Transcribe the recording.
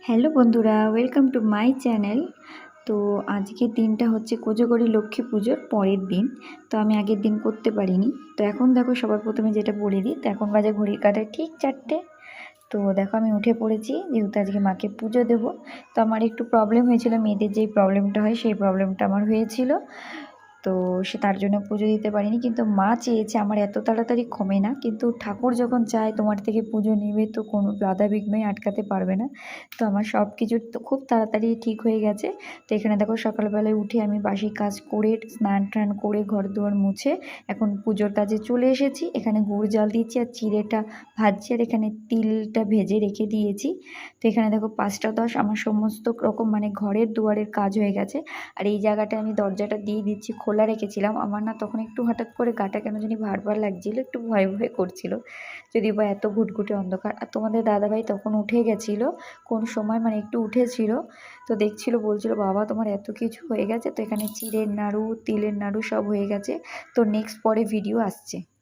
Hello বন্ধুরা, welcome to my channel. তো আজকের দিনটা হচ্ছে কোজাগরী লক্ষ্মী পুজোর পরের দিন। তো আমি আগের দিন করতে পারিনি। তো এখন দেখো সবার প্রথমে যেটা বলে দিই, তো এখন বাজে ঘড়ির কাঁটায় ঠিক 4টে। তো দেখো আমি উঠে পড়েছি, যেহেতু আজকে মাকে পুজো দেবো। তো আমার একটু প্রবলেম হয়েছিল, মেয়েদের যেই প্রবলেমটা হয় সেই প্রবলেমটা আমার হয়েছিল। তো সে তার জন্য পুজো দিতে পারিনি, কিন্তু মা চেয়েছে আমার এত তাড়াতাড়ি কমে না, কিন্তু ঠাকুর যখন চায় তোমার থেকে পুজো নেবে তো কোনো বাধা বিঘ্নই আটকাতে পারবে না। তো আমার সব কিছু তো খুব তাড়াতাড়ি ঠিক হয়ে গেছে। তো এখানে দেখো সকালবেলায় উঠে আমি বাসি কাজ করে স্নান টান করে ঘর দুয়ার মুছে এখন পুজোর কাজে চলে এসেছি। এখানে গুড় জাল দিচ্ছি আর চিড়েটা ভাজছি, আর এখানে তিলটা ভেজে রেখে দিয়েছি। তো এখানে দেখো 5টা 10 আমার সমস্ত রকম মানে ঘরের দুয়ারের কাজ হয়ে গেছে। আর এই জায়গাটা আমি দরজাটা দিয়ে দিচ্ছি, খোলা রেখেছিলাম। আমার না তখন একটু হঠাৎ করে গাটা কেন জানি ভার লাগছিল, একটু ভয় ভয় করছিল, যদি বা এত ঘুটঘুটে অন্ধকার। আর তোমাদের দাদাভাই তখন উঠে গেছিলো, কোন সময় মানে একটু উঠেছিল। তো দেখছিল, বলছিল বাবা তোমার এত কিছু হয়ে গেছে। তো এখানে চিড়ের নাড়ু তিলের নাড়ু সব হয়ে গেছে। তো নেক্সট পরে ভিডিও আসছে।